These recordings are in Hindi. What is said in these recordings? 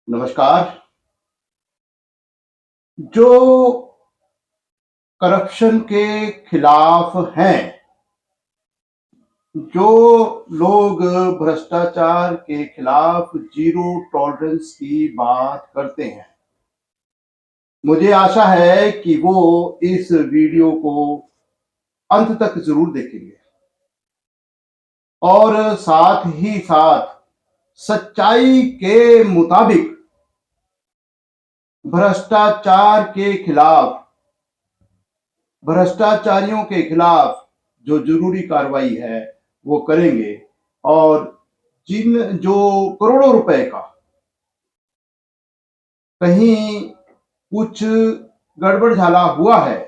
नमस्कार। जो करप्शन के खिलाफ हैं, जो लोग भ्रष्टाचार के खिलाफ जीरो टॉलरेंस की बात करते हैं, मुझे आशा है कि वो इस वीडियो को अंत तक जरूर देखेंगे और साथ ही साथ सच्चाई के मुताबिक भ्रष्टाचार के खिलाफ, भ्रष्टाचारियों के खिलाफ जो जरूरी कार्रवाई है वो करेंगे और जिन जो करोड़ों रुपए का कहीं कुछ गड़बड़ झाला हुआ है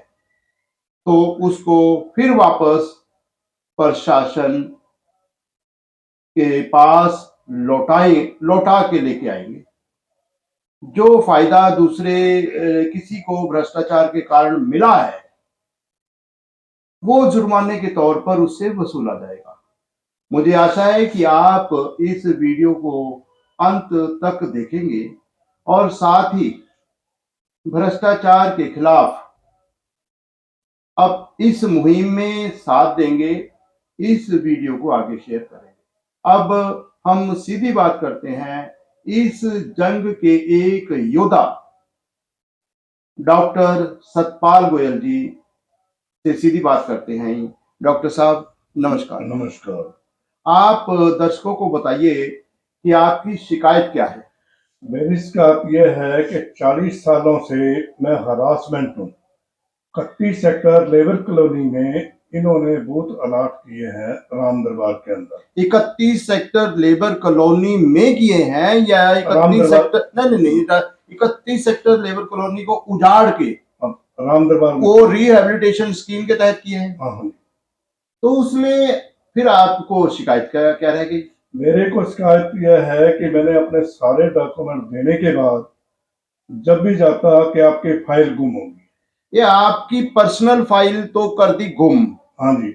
तो उसको फिर वापस प्रशासन के पास लौटा के लेके आएंगे। जो फायदा दूसरे किसी को भ्रष्टाचार के कारण मिला है वो जुर्माने के तौर पर उससे वसूला जाएगा। मुझे आशा है कि आप इस वीडियो को अंत तक देखेंगे और साथ ही भ्रष्टाचार के खिलाफ अब इस मुहिम में साथ देंगे। इस वीडियो को आगे शेयर करेंगे। अब हम सीधी बात करते हैं इस जंग के एक योद्धा डॉक्टर सतपाल गोयल जी से सीधी बात करते हैं। डॉक्टर साहब नमस्कार। नमस्कार। आप दर्शकों को बताइए कि आपकी शिकायत क्या है। मेरी शिकायत यह है कि 40 सालों से मैं हरासमेंट हूँ। 31 सेक्टर लेबर कॉलोनी में इन्होंने बूथ अलॉट किए हैं राम दरबार के अंदर। 31 सेक्टर लेबर कॉलोनी में किए हैं या 31 सेक्टर? नहीं, 31 सेक्टर लेबर कॉलोनी को उजाड़ के राम दरबार वो रिहेबिलिटेशन स्कीम के तहत किए हैं। हाँ। तो उसमें फिर आपको शिकायत क्या क्या रह गई? मेरे को शिकायत यह है कि मैंने अपने सारे डॉक्यूमेंट देने के बाद जब भी जाता कि आपकी फाइल गुम होगी। ये आपकी पर्सनल फाइल तो कर दी गुम। हाँ जी,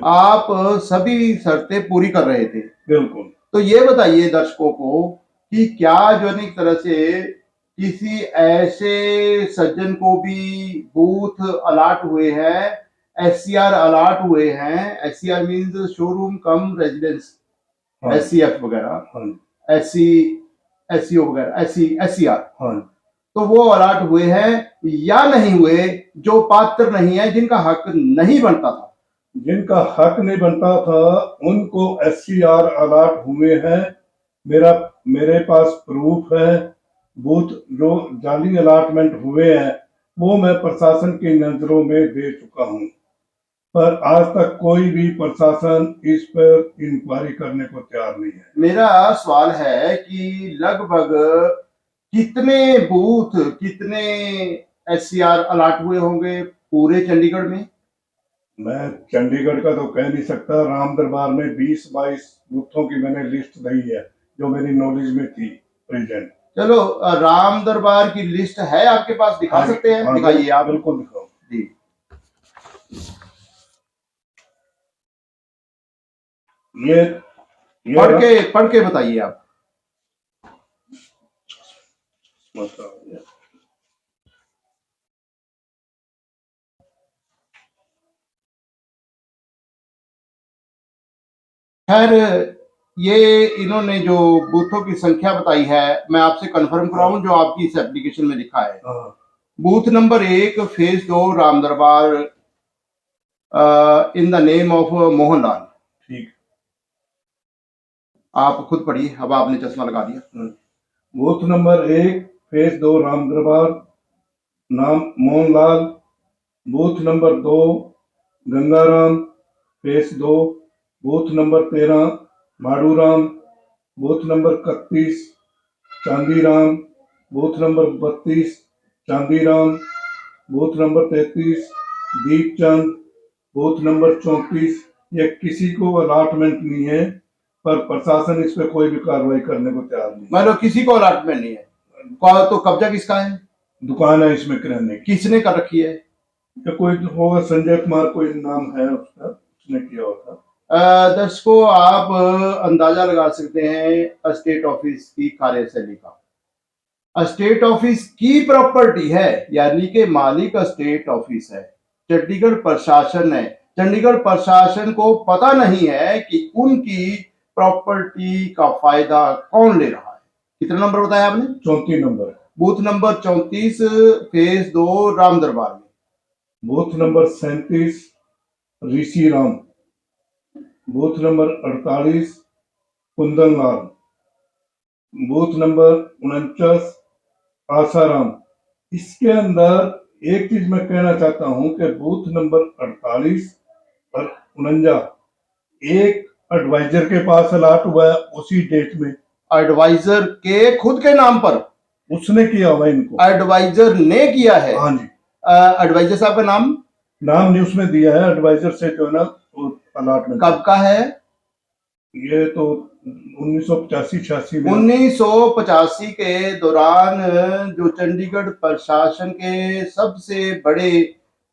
आप सभी शर्तें पूरी कर रहे थे। बिल्कुल। तो ये बताइए दर्शकों को कि क्या जो है एक तरह से किसी ऐसे सज्जन को भी बूथ अलॉट हुए हैं, एससीआर अलॉट हुए हैं। एससीआर मींस शोरूम कम रेजिडेंस, एससीएफ वगैरह, एससी एससीओ वगैरह, एससीआर, तो वो अलॉट हुए हैं या नहीं हुए? जो पात्र नहीं है, जिनका हक नहीं बनता था, जिनका हक नहीं बनता था उनको एससीआर अलॉट हुए हैं। मेरे पास प्रूफ है। बूथ जो जाली अलॉटमेंट हुए हैं वो मैं प्रशासन की नजरों में दे चुका हूं, पर आज तक कोई भी प्रशासन इस पर इंक्वायरी करने को तैयार नहीं है। मेरा सवाल है कि लगभग कितने बूथ, कितने एससीआर अलॉट हुए होंगे पूरे चंडीगढ़ में? मैं चंडीगढ़ का तो कह नहीं सकता। राम दरबार में 20-22 बूथों की मैंने लिस्ट दी है जो मेरी नॉलेज में थी प्रेजेंट। चलो, राम दरबार की लिस्ट है आपके पास, दिखा सकते हैं? दिखाइए आप। बिल्कुल दिखाओ जी। ये पढ़ के बताइए आप। खैर, ये इन्होंने जो बूथों की संख्या बताई है, मैं आपसे कंफर्म कराऊं जो आपकी इस एप्लीकेशन में लिखा है। बूथ नंबर 1 फेज 2 राम दरबार in the name of Mohanlal. ठीक, आप खुद पढ़िए, अब आपने चश्मा लगा दिया। बूथ नंबर 1 फेज 2 राम दरबार, नाम Mohanlal. Booth number 2 Gangaram, phase 2। Booth number 13 Maduram. Booth number 31 Chandiram. Booth number 32 Chandiram. Booth number 33 Deepchand. Booth number 34। ये किसी को अलॉटमेंट नहीं है, पर प्रशासन इस पे कोई भी कार्रवाई करने को तैयार नहीं। मतलब किसी को अलॉटमेंट नहीं है? तो कब्जा किसका है? दुकान है इसमें किराने की। किसने कर रखी है? कोई होगा, संजय कुमार कोई नाम है उसका, उसने किया होगा। दर्शकों, आप अंदाजा लगा सकते हैं स्टेट ऑफिस की कार्यशैली का। स्टेट ऑफिस की प्रॉपर्टी है, यानी कि मालिक स्टेट ऑफिस है, चंडीगढ़ प्रशासन है। चंडीगढ़ प्रशासन को पता नहीं है कि उनकी प्रॉपर्टी का फायदा कौन ले रहा है। कितना नंबर बताया आपने? 34 number. Booth number 34, phase 2, Ram Darbar में। Booth number 37 Rishi Ram. Booth number 48 Kundan Lal. Booth number 49 Asaram. इसके अंदर एक चीज मैं कहना चाहता हूं कि बूथ नंबर 48 और 49 एक एडवाइजर के पास अलाट हुआ है उसी डेट में। एडवाइजर के खुद के नाम पर उसने किया हुआ है इनको। एडवाइजर ने किया है। हाँ जी। एडवाइजर साहब का नाम नहीं उसमें दिया है, एडवाइजर से जो है ना अलाटमेंट। कब का है? ये तो 1985-86 में। 1985 के दौरान जो चंडीगढ़ प्रशासन के सबसे बड़े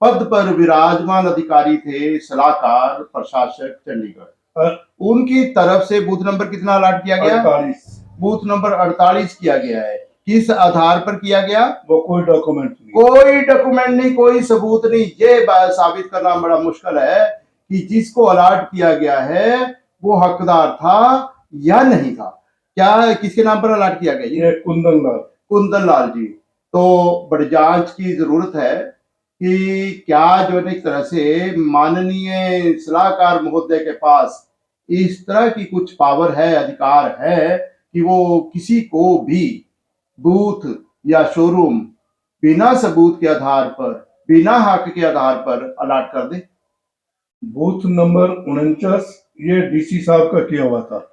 पद पर विराजमान अधिकारी थे, सलाहकार प्रशासक चंडीगढ़, उनकी तरफ से बूथ नंबर कितना अलॉट किया गया? 48। बूथ नंबर 48 किया गया है। किस आधार पर किया गया? वो कोई डॉक्यूमेंट नहीं। कोई डॉक्यूमेंट नहीं, कोई सबूत नहीं। ये बात साबित करना बड़ा मुश्किल है कि जिसको अलॉट किया गया है वो हकदार था या नहीं था। क्या किसके नाम पर अलॉट किया गया? ये कुंदन लाल। कुंदन लाल जी। तो बड़ी जांच की जरूरत है कि क्या जो है इस तरह से माननीय सलाहकार महोदय के पास इस तरह की कुछ पावर है, अधिकार है कि वो किसी को भी बूथ या शोरूम बिना सबूत के आधार पर, बिना हक के आधार पर अलॉट कर दे। बूथ नंबर 49 ये डीसी साहब का किया हुआ था,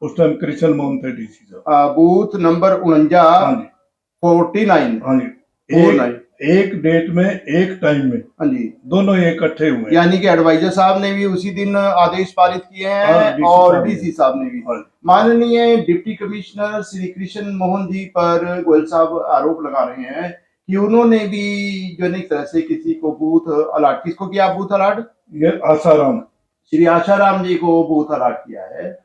उस टाइम कृष्ण मोहन थे डीसी साहब। बूथ नंबर 49, हाँ जी 49। हाँ जी। 49 एक डेट में एक टाइम में हाँ जी, दोनों इकट्ठे हुए। यानी कि एडवाइजर साहब ने भी उसी दिन आदेश पारित किए हैं हाँ, और डीसी साहब ने भी। हाँ। माननीय डिप्टी कमिश्नर श्री कृष्ण मोहन जी पर गोयल साहब आरोप लगा रहे हैं कि उन्होंने भी जो है एक तरह से किसी को बूथ अलॉट, किसको किया बूथ अलॉट? ये आसाराम, श्री आशाराम जी को बूथ अलॉट किया है।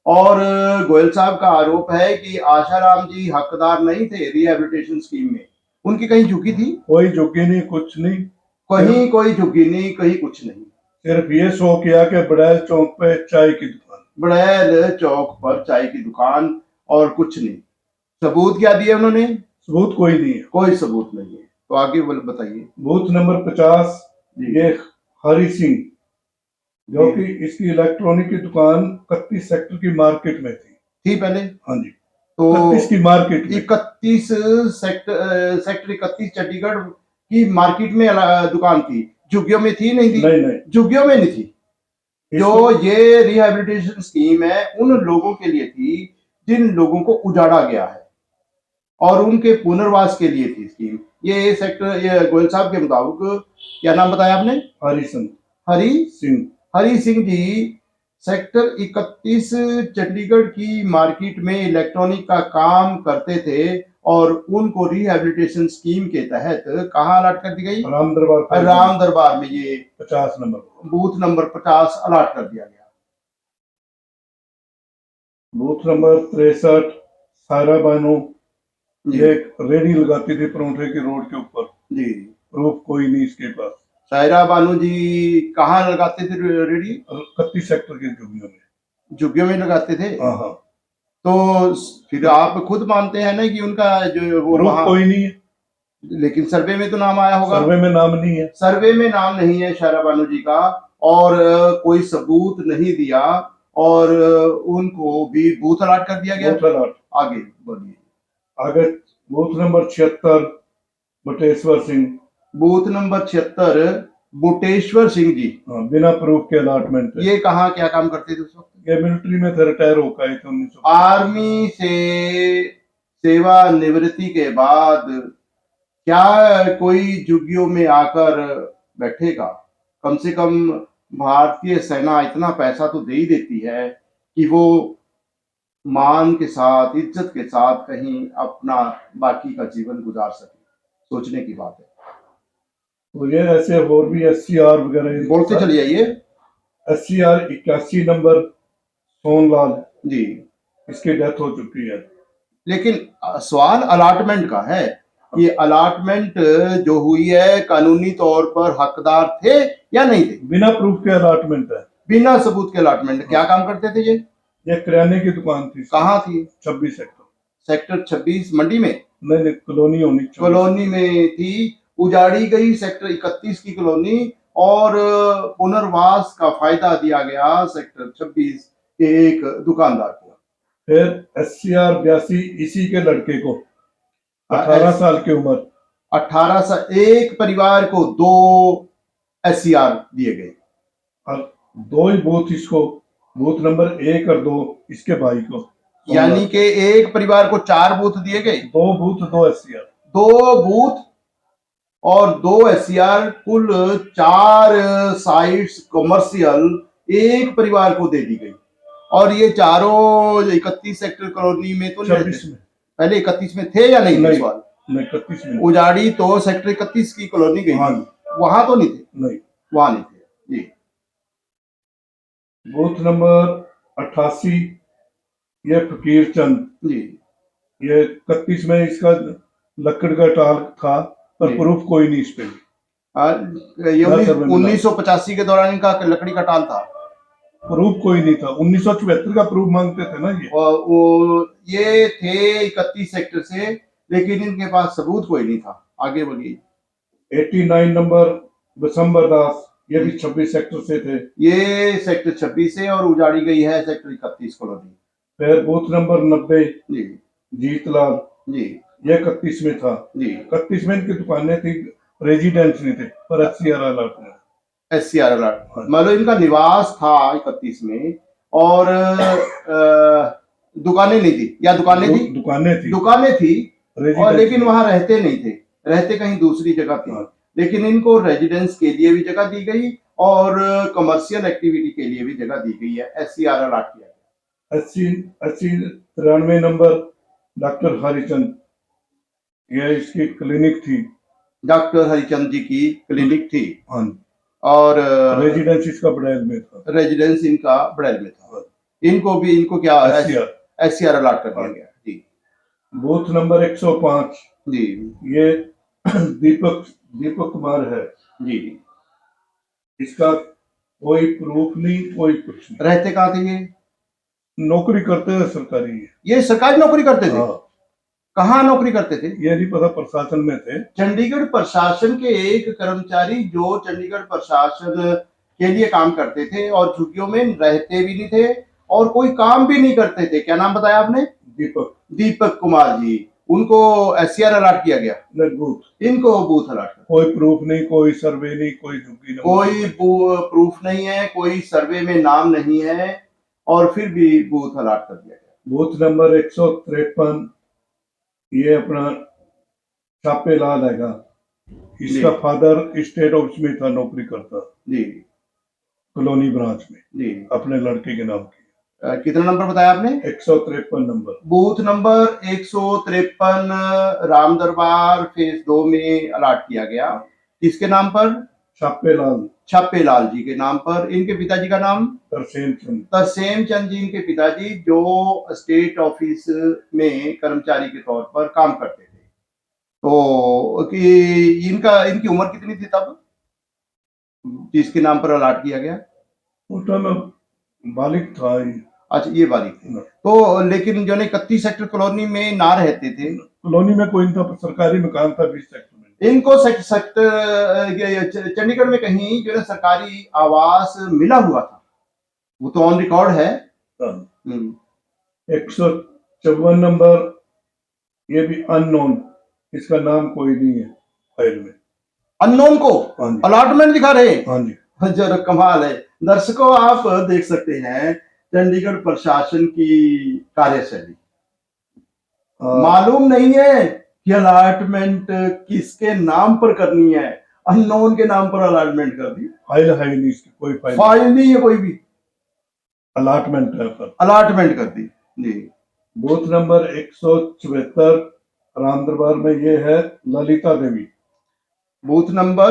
और गोयल साहब का आरोप है कि आशाराम जी हकदार नहीं थे रिहेबिलिटेशन स्कीम में, उनकी कहीं झुकी थी? कोई झुकी नहीं, कुछ नहीं, कहीं कोई झुकी नहीं, कहीं कुछ नहीं। सिर्फ ये शो किया कि बड़ैल चौक पे चाय की दुकान, बड़ैल चौक पर चाय की दुकान, और कुछ नहीं। सबूत क्या दिए उन्होंने? सबूत कोई नहीं है। कोई सबूत नहीं है। तो आगे बताइए। बूथ नंबर 50 ये हरि सिंह, जो कि इसकी इलेक्ट्रॉनिक की दुकान 31 सेक्टर की मार्केट में थी पहले। हाँ जी, तो 31 की मार्केट में। 31 सेक्टर 31 चंडीगढ़ की मार्केट में दुकान थी। झुग्गियों में थी? नहीं थी। नहीं झुग्गियों में नहीं थी। जो ये रिहेबिलिटेशन स्कीम है उन लोगों के लिए थी जिन लोगों को उजाड़ा गया है और उनके पुनर्वास के लिए थी स्कीम। ये सेक्टर, ये गोयल साहब के मुताबिक, क्या नाम बताया आपने? हरि सिंह। हरि सिंह, हरि सिंह जी सेक्टर 31 चंडीगढ़ की मार्केट में इलेक्ट्रॉनिक का काम करते थे और उनको रिहेबिलिटेशन स्कीम के तहत कहाँ अलॉट कर दी गई? राम दरबार। राम दरबार में ये 50 नंबर बूथ नंबर 50 अलॉट कर दिया गया। बूथ नंबर 63 सायरा बानो, ये एक रेडी लगाती थी परोठे की रोड के ऊपर जी। प्रूफ कोई नहीं इसके पास। सायरा बानो जी कहाँ लगाते थे रेडी? 31 सेक्टर के झुग्गियों में। झुग्गियों में लगाते थे? हाँ। तो फिर आप खुद मानते हैं ना कि उनका जो वो प्रूफ कोई नहीं है, लेकिन सर्वे में तो नाम आया होगा। सर्वे में नाम नहीं है। सर्वे में नाम नहीं है सायरा बानो जी का, और कोई सबूत नहीं दिया और उनको भी बूथ अलॉट कर दिया गया। Booth allot. आगे बोलिए। आगे booth number 76 Bateshwar Singh. Booth number 76 Buteshwar Singh ji. हाँ, बिना प्रूफ के अलॉटमेंट। ये कहाँ क्या काम करते थे उस वक्त? ये मिलिट्री में थे, रिटायर होकर आए थे 1900। आर्मी से सेवा निवृत्ति के बाद क्या कोई झुग्गियों में आकर बैठेगा? कम से कम भारतीय सेना इतना पैसा तो दे ही देती है कि वो मान के साथ, इज्जत के साथ कहीं अपना बाकी का जीवन गुजार सके। सोचने की बात है। तो ये ऐसे और भी SCR वगैरह बोलते चले जाइए। SCR 81 नंबर सोनलाल, जी, इसकी डेथ हो चुकी है। लेकिन सवाल अलाटमेंट का है कि अलाटमेंट जो हुई है कानूनी तौर पर हकदार थे या नहीं थे? बिना प्रूफ के अलॉटमेंट है। बिना सबूत के अलाटमेंट। क्या काम करते थे ये किराने की दुकान थी। कहाँ थी? 26 सेक्टर। सेक्टर 26 मंडी में? नहीं नहीं, कॉलोनी होनी चाहिए। कॉलोनी में थी, उजाड़ी गई सेक्टर 31 की कॉलोनी और पुनर्वास का फायदा दिया गया सेक्टर 26 के एक दुकानदार को। फिर SCR 82 इसी के लड़के को 18 साल की उम्र, 18 साल, एक परिवार को 2 SCR दिए गए और 2 ही बूथ इसको, बूथ नंबर 1 और 2 इसके भाई को, यानी कि एक परिवार को 4 बूथ दिए गए। 2 बूथ 2 SCR, 2 बूथ और 2 SCR, कुल 4 साइट्स कमर्शियल एक परिवार को दे दी गई। और ये चारों 31 सेक्टर कॉलोनी में तो नहीं रहते? 26 में। पहले 31 में थे या नहीं थे? नहीं, सवाल नहीं 31 में। उजाड़ी तो सेक्टर 31 की कॉलोनी गई हाँ, थी, वहां तो नहीं थे? नहीं, वहां नहीं थे जी। बूथ नंबर 88 ये फकीर चंद जी, ये 31 में इसका लकड़ का टाल था, पर जी। प्रूफ कोई नहीं इस पे। ये 1985 के दौरान इनका लकड़ी का टाल था। प्रूफ कोई नहीं था। 1974 का प्रूफ मांगते थे ना ये। और वो ये थे 31 सेक्टर से, लेकिन इनके पास सबूत कोई नहीं था। आगे बोलिए। 89 नंबर बिशंबर दास, ये भी 26 सेक्टर से थे। ये सेक्टर 26 से और उजाड़ी गई है सेक्टर 31 कॉलोनी। फिर बूथ नंबर 90 जी, जीतलाल, जी, ये 31 में था। जी। 31 में इनकी दुकानें थी, रेजिडेंस नहीं थे, पर SCR अलर्ट में। SCR अलर्ट, हाँ। मतलब इनका निवास था 31 में और दुकानें नहीं थी, या दुकानें थी? दुकानें थी और लेकिन वहां रहते नहीं थे, रहते कहीं दूसरी जगह थे। हाँ। लेकिन इनको रेजिडेंस के लिए भी जगह दी गई और कमर्शियल एक्टिविटी के लिए भी जगह दी गई है। SCR अलॉट किया गया। 93 नंबर डॉक्टर हरिचंद, ये इसकी क्लिनिक थी। डॉक्टर हरिचंद जी की क्लिनिक थी। हाँ। और रेजिडेंस इसका बड़ैल में था। रेजिडेंस इनका बड़ैल में था। इनको क्या SCR अलॉट कर दिया गया जी। बूथ नंबर 105 जी, ये दीपक कुमार है जी। इसका कोई प्रूफ नहीं, कोई कुछ नहीं। रहते कहाँ थे ये? नौकरी करते हैं सरकारी। ये सरकारी नौकरी करते थे? हाँ। कहाँ नौकरी करते थे? ये नहीं पता, प्रशासन में थे। चंडीगढ़ प्रशासन के एक कर्मचारी जो चंडीगढ़ प्रशासन के लिए काम करते थे और छुट्टियों में रहते भी नहीं थे और कोई काम भी नहीं करते थे। क्या नाम बताया आपने? दीपक कुमार जी। उनको SCR अलॉट किया गया? बूथ, इनको बूथ अलॉट कर। कोई प्रूफ नहीं, कोई सर्वे नहीं, कोई झुग्गी नहीं, कोई प्रूफ नहीं है, कोई सर्वे में नाम नहीं है और फिर भी बूथ अलॉट कर दिया गया। बूथ नंबर 153 ये अपना छापेलाल हैगा, इसका फादर स्टेट ऑफिस में था, नौकरी करता जी, कॉलोनी ब्रांच में जी, अपने लड़के के नाम की। कितना नंबर बताया आपने? 153 नंबर। बूथ नंबर 153 राम दरबार फेज 2 में अलॉट किया गया। किसके नाम पर? छापेलाल जी के नाम पर। इनके पिताजी का नाम? तरसेम चंद जी इनके पिताजी, जो स्टेट ऑफिस में कर्मचारी के तौर पर काम करते थे। तो इनकी उम्र कितनी थी तब जिसके नाम पर अलॉट किया गया? बालिग था। अच्छा, ये बालिग थे। तो लेकिन जो 31 सेक्टर कॉलोनी में ना रहते थे। कॉलोनी में कोई था, सरकारी मकान था 20 सेक्टर में। इनको सेक्टर चंडीगढ़ में कहीं जो है सरकारी आवास मिला हुआ था, वो तो ऑन रिकॉर्ड है। 154 नंबर ये भी अननोन, इसका नाम कोई नहीं है फाइल में। अननोन को अलॉटमेंट दिखा रहे? हाँ जी। जरा कमाल है। दर्शकों, आप देख सकते हैं चंडीगढ़ प्रशासन की कार्यशैली। मालूम नहीं है कि अलॉटमेंट किसके नाम पर करनी है। अननोन के नाम पर अलॉटमेंट कर दी। फाइल है नहीं, इसकी कोई फाइल नहीं है, कोई भी अलॉटमेंट है पर अलॉटमेंट कर दी जी। बूथ नंबर 174 राम दरबार में ये है ललिता देवी। Booth number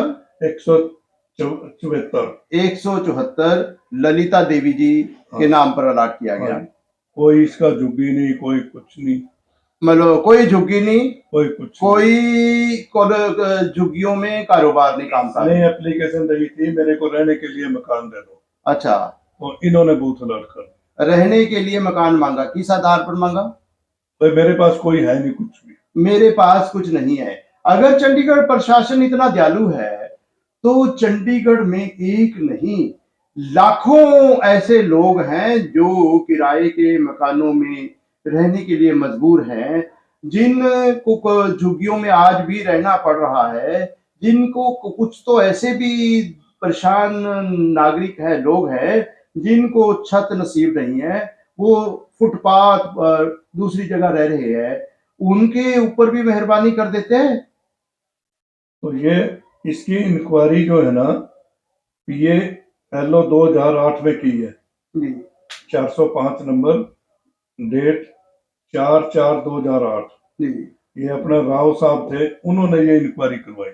74। 174 ललिता देवी जी के हाँ। नाम पर अलॉट किया गया। हाँ, कोई इसका झुग्गी नहीं, कोई कुछ नहीं, मतलब कोई झुग्गी नहीं, कोई कुछ कोई झुग्गियों में कारोबार नहीं, काम नहीं। एप्लीकेशन दी थी मेरे को रहने के लिए मकान दे दो, अच्छा, तो इन्होंने बूथ अलॉट कर दिया। रहने के लिए मकान मांगा, किस आधार पर मांगा? भाई मेरे पास कोई है नहीं कुछ भी। मेरे पास कुछ नहीं है। अगर चंडीगढ़ प्रशासन इतना दयालु है तो चंडीगढ़ में एक नहीं लाखों ऐसे लोग हैं जो किराए के मकानों में रहने के लिए मजबूर हैं, जिनको झुग्गियों में आज भी रहना पड़ रहा है, जिनको कुछ तो ऐसे भी परेशान नागरिक है, लोग हैं जिनको छत नसीब नहीं है, वो फुटपाथ पर दूसरी जगह रह रहे हैं, उनके ऊपर भी मेहरबानी कर देते हैं। तो ये इसकी इंक्वायरी जो है ना, ये एलओ 2008 में की है, जी 405 नंबर, डेट 4/4/2008। जी। ये अपना राव साहब थे, उन्होंने ये इंक्वायरी करवाई थी।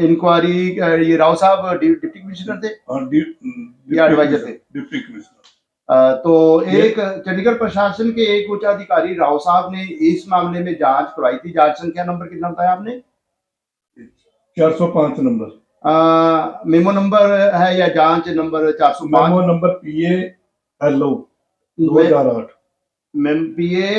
इंक्वायरी ये राव साहब डिप्टी कमिश्नर थे और या एडवाइजर थे? Deputy commissioner. तो एक चंडीगढ़ प्रशासन के एक उच्च अधिकारी राव साहब ने इस मामले में जांच करवाई थी। जांच संख्या नंबर कितना बताया आपने? 405 नंबर। मेमो नंबर है या जांच नंबर 405? मेमो नंबर पीए एलओ 2008 पीए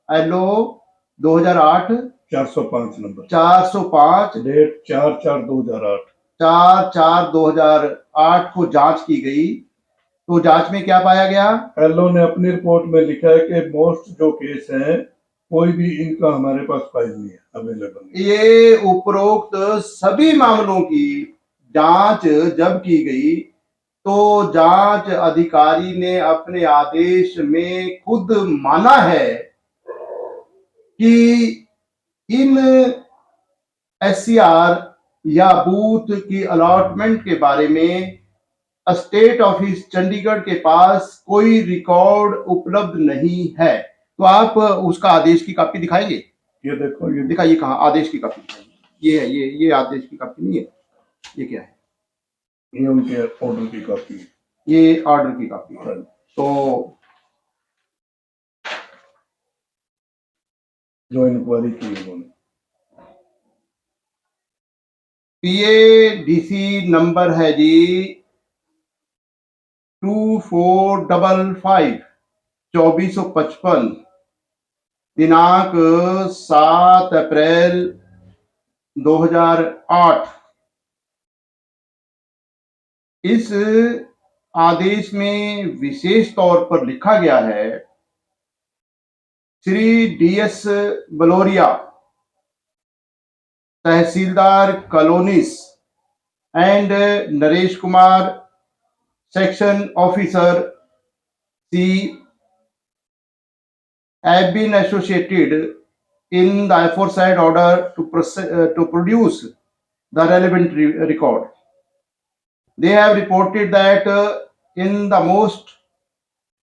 एलओ 2008 405 नंबर, 405 डेट 4/4/2008। 4/4/2008 को जांच की गई। तो जांच में क्या पाया गया? एलओ ने अपनी रिपोर्ट में लिखा है कि मोस्ट जो केस हैं, कोई भी इनका हमारे पास फाइल नहीं है, अवेलेबल। ये उपरोक्त सभी मामलों की जांच जब की गई तो जांच अधिकारी ने अपने आदेश में खुद माना है कि इन एससीआर या बूथ की अलॉटमेंट के बारे में स्टेट ऑफिस चंडीगढ़ के पास कोई रिकॉर्ड उपलब्ध नहीं है। तो आप उसका आदेश की कॉपी दिखाएंगे? ये देखो, ये दिखाइए, कहाँ आदेश की कॉपी दिखाइए। ये है, ये आदेश की कॉपी नहीं है, ये क्या है? ये उनके ऑर्डर की कॉपी है। ये ऑर्डर की कॉपी है। तो जो इंक्वायरी की उन्होंने, पीएडीसी नंबर है जी 2455 2455, दिनांक 7 अप्रैल 2008। इस आदेश में विशेष तौर पर लिखा गया है, Shri DS Baloria, tehsildar colonies and Naresh Kumar, section officer C, have been associated in the aforesaid order to produce the relevant record. They have reported that in the most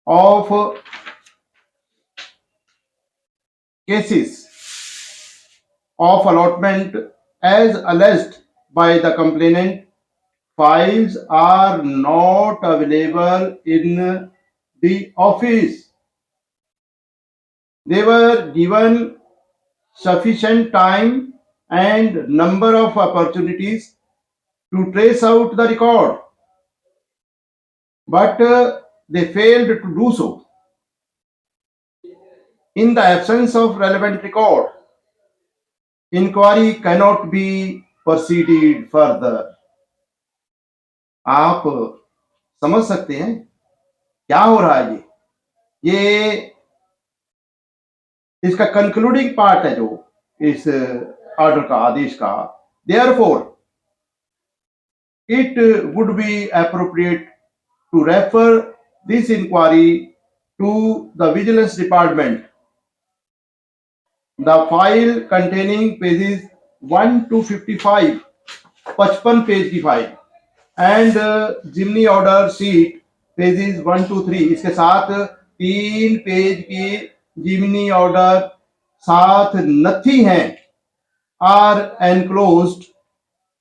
of cases of allotment as alleged by the complainant, files are not available in the office. They were given sufficient time and number of opportunities to trace out the record, but they failed to do so. In the absence of relevant record, inquiry cannot be proceeded further. आप समझ सकते हैं क्या हो रहा है? ये इसका कंक्लूडिंग पार्ट है जो इस ऑर्डर का, आदेश का। Therefore, it would be appropriate to refer this inquiry to the Vigilance Department. The file containing pages 1 to 55, 55 page की file, and Jimny order sheet pages 1 to 3, इसके साथ 3 पेज की जिमनी ऑर्डर साथ नथी हैं, are enclosed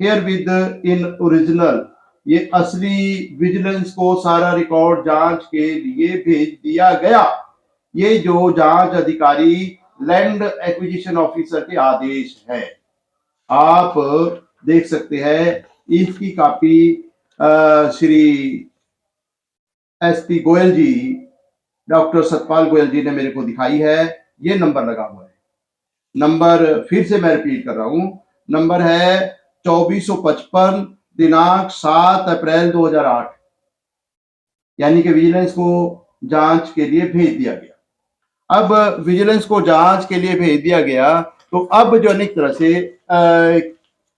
herewith in original, ये असली विजिलेंस को सारा रिकॉर्ड जांच के लिए भेज दिया गया। ये जो जांच अधिकारी लैंड एक्विजिशन ऑफिसर के आदेश है। आप देख सकते हैं इसकी कॉपी श्री एसपी गोयल जी, डॉक्टर सतपाल गोयल जी ने मेरे को दिखाई है। ये नंबर लगा हुआ है। नंबर फिर से मैं रिपीट कर रहा हूं, नंबर है 2455, दिनांक 7 अप्रैल 2008, यानी कि विजिलेंस को जांच के लिए भेज दिया गया। अब विजिलेंस को जांच के लिए भेज दिया गया, तो अब जो अनेक तरह से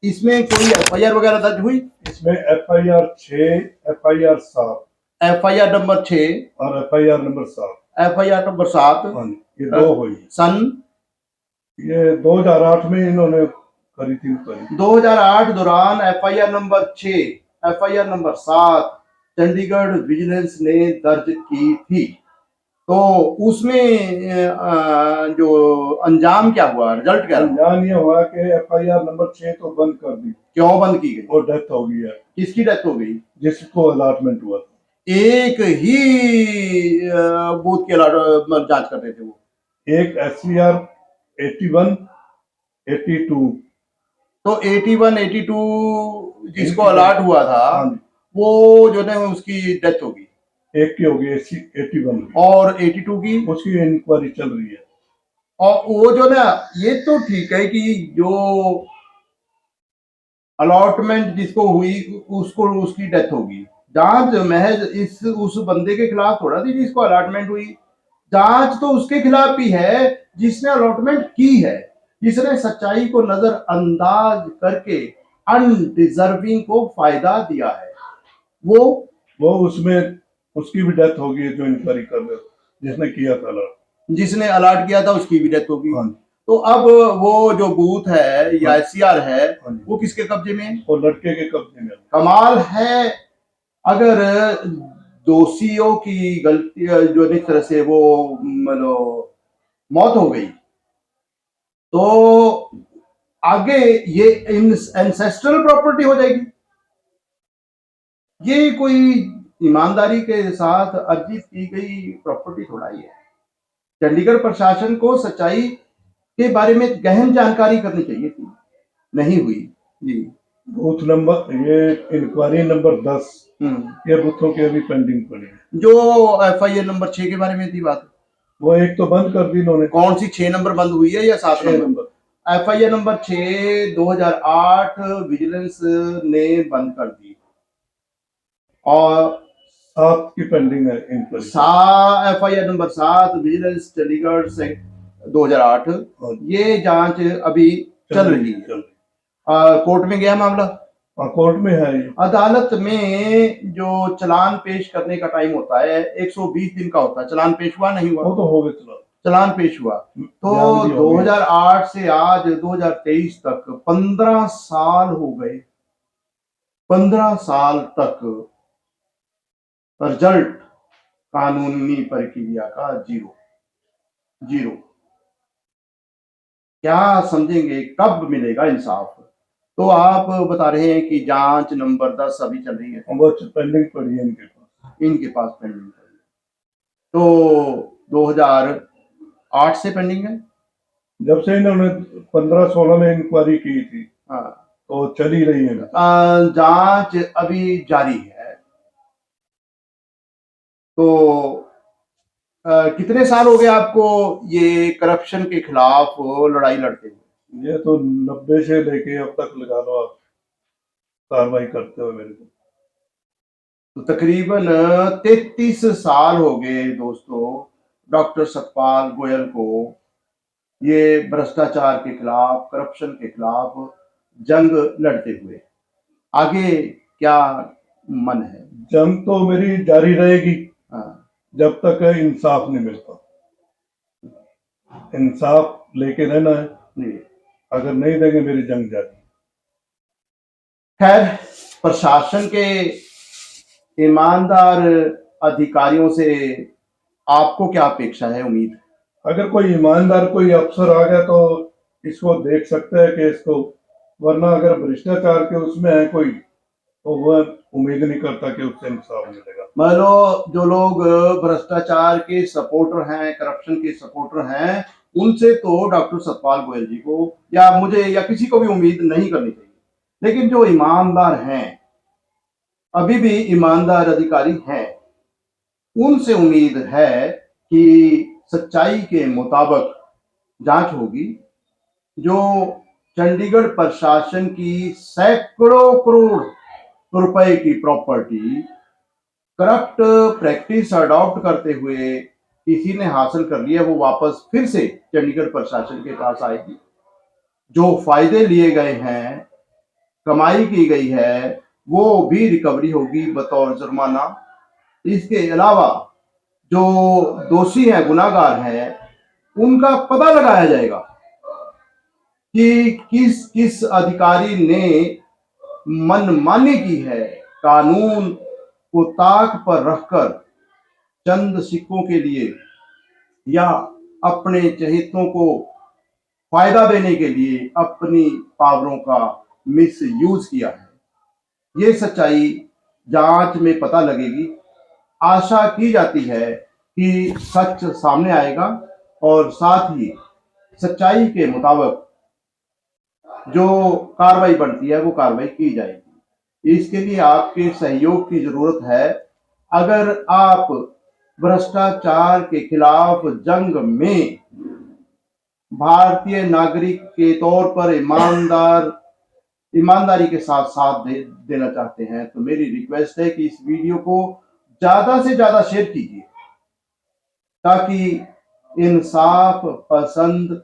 इसमें कोई एफआईआर वगैरह दर्ज हुई? इसमें एफआईआर 6, एफआईआर 7, एफआईआर नंबर 6 और एफआईआर नंबर 7। एफआईआर नंबर 7 हाँ जी, ये दो हुई। सन ये 2008 में इन्होंने करी थी इंक्वायरी। 2008 दौरान FIR number 6, FIR number 7 Chandigarh vigilance ने दर्ज की थी। तो उसमें जो अंजाम क्या हुआ, रिजल्ट क्या रहा? अंजाम ये हुआ कि एफआईआर नंबर 6 तो बंद कर दी क्यों बंद की गई? और डेथ हो गई है। किसकी डेथ हो गई? जिसको अलॉटमेंट हुआ था। एक ही बूथ की जांच कर रहे थे वो। एक एससीआर 81, 82। तो 81, 82 जिसको अलॉट हुआ था, हाँ जी, वो जो है उसकी डेथ हो गई। एक की हो गई 81 की। और 82 की उसकी इंक्वायरी चल रही है। और वो जो ना, ये तो ठीक है कि जो अलॉटमेंट जिसको हुई उसको उसकी डेथ होगी। जांच महज इस उस बंदे के खिलाफ थोड़ा थी जिसको अलॉटमेंट हुई। जांच तो उसके खिलाफ भी है जिसने अलॉटमेंट की है, जिसने सच्चाई को नजरअंदाज करके अनडिजर्विंग को फायदा दिया है। वो उसमें उसकी भी डेथ हो गई जो इंक्वायरी कर रहे हो, जिसने किया था अलॉट। जिसने अलॉट किया था उसकी भी डेथ होगी। हाँ, तो अब वो जो बूथ है या एससीआर है, हाँ जी, वो किसके कब्जे में है? वो लड़के के कब्जे में है। कमाल है, अगर दोषियों की गलती जो एक तरह से वो मतलब मौत हो गई, तो आगे ये एंसेस्ट्रल प्रॉपर्टी हो जाएगी। ये कोई ईमानदारी के साथ अर्जित की गई प्रॉपर्टी थोड़ा ही है। चंडीगढ़ प्रशासन को सच्चाई के बारे में गहन जानकारी करनी चाहिए थी, नहीं हुई जी। बूथ नंबर, ये इंक्वायरी नंबर 10, ये बूथों की अभी पेंडिंग पड़ी है। जो एफआईआर नंबर 6 के बारे में थी बात, वो एक तो बंद कर दी इन्होंने। कौन सी 6 नंबर बंद हुई है या 7 नंबर? एफआईआर नंबर 6 2008 विजिलेंस ने बंद कर दी, और 7 की पेंडिंग है inquiry. FIR number 7 vigilance Chandigarh से 2008, ये जांच अभी चल रही है। कोर्ट में गया मामला? कोर्ट में है ये। अदालत में जो चलान पेश करने का टाइम होता है 120 दिन का होता है। चलान पेश हुआ नहीं हुआ? वो तो हो गया चलान पेश हुआ। तो 2008 से आज 2023 तक 15 साल हो गए। 15 साल तक रिजल्ट कानूनी प्रक्रिया का जीरो। क्या समझेंगे, कब मिलेगा इंसाफ? तो आप बता रहे हैं कि जांच नंबर 10 अभी चल रही है, वो पेंडिंग पड़ी है इनके पास पेंडिंग पड़ी है। तो 2008 से पेंडिंग है, जब से इन्होंने 15-16 में इंक्वायरी की थी। हाँ, तो चल ही रही है। जांच अभी जारी है। तो कितने साल हो गए आपको ये करप्शन के खिलाफ लड़ाई लड़ते हुए? ये तो 90 से लेके अब तक लगा लो आप कार्रवाई करते हुए मेरे को। तो तकरीबन 33 साल हो गए दोस्तों डॉक्टर सतपाल गोयल को ये भ्रष्टाचार के खिलाफ, करप्शन के खिलाफ जंग लड़ते हुए। आगे क्या मन है? जंग तो मेरी जारी रहेगी, हाँ, जब तक इंसाफ नहीं मिलता। इंसाफ लेके रहना है, नहीं, अगर नहीं देंगे मेरी जंग जारी। खैर, प्रशासन के ईमानदार अधिकारियों से आपको क्या अपेक्षा है, उम्मीद? अगर कोई ईमानदार कोई अफसर आ गया तो इसको देख सकते हैं कि इसको वरना अगर भ्रष्टाचार के उसमें है कोई, तो वह उम्मीद नहीं करता कि उससे इंसाफ मिलेगा। मान लो जो लोग भ्रष्टाचार के सपोर्टर हैं, करप्शन के सपोर्टर हैं, उनसे तो डॉक्टर सतपाल गोयल जी को या मुझे या किसी को भी उम्मीद नहीं करनी चाहिए। लेकिन जो ईमानदार हैं, अभी भी ईमानदार अधिकारी हैं, उनसे उम्मीद है कि सच्चाई के मुताबिक जांच होगी। जो चंडीगढ़ प्रशासन की सैकड़ों करोड़ रुपए की प्रॉपर्टी करप्ट प्रैक्टिस अडॉप्ट करते हुए किसी ने हासिल कर लिया, वो वापस फिर से चंडीगढ़ प्रशासन के पास आएगी। जो फायदे लिए गए हैं, कमाई की गई है, वो भी रिकवरी होगी बतौर जुर्माना। इसके अलावा जो दोषी हैं, गुनाहगार हैं, उनका पता लगाया जाएगा कि किस किस अधिकारी ने मनमानी की है। कानून को ताक पर रखकर चंद सिक्कों के लिए या अपने चहेतों को फायदा देने के लिए अपनी पावरों का मिस यूज किया है। ये सच्चाई जांच में पता लगेगी। आशा की जाती है कि सच सामने आएगा और साथ ही सच्चाई के मुताबिक जो कार्रवाई बनती है वो कार्रवाई की जाएगी। इसके लिए आपके सहयोग की जरूरत है। अगर आप भ्रष्टाचार के खिलाफ जंग में भारतीय नागरिक के तौर पर ईमानदारी के साथ साथ देना चाहते हैं, तो मेरी रिक्वेस्ट है कि इस वीडियो को ज्यादा से ज्यादा शेयर कीजिए, ताकि इंसाफ पसंद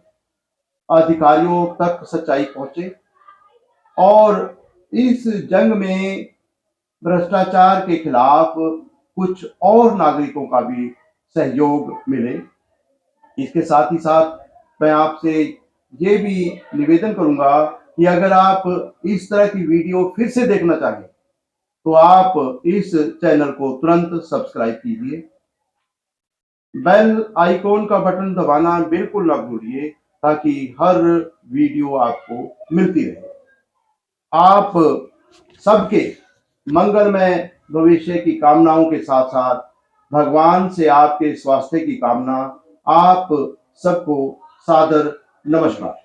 अधिकारियों तक सच्चाई पहुंचे और इस जंग में भ्रष्टाचार के खिलाफ कुछ और नागरिकों का भी सहयोग मिले। इसके साथ ही साथ मैं आपसे ये भी निवेदन करूंगा कि अगर आप इस तरह की वीडियो फिर से देखना चाहें तो आप इस चैनल को तुरंत सब्सक्राइब कीजिए। बेल आइकॉन का बटन दबाना बिल्कुल ना भूलिए, ताकि हर वीडियो आपको मिलती रहे। आप सबके मंगलमय भविष्य की कामनाओं के साथ साथ भगवान से आपके स्वास्थ्य की कामना। आप सबको सादर नमस्कार।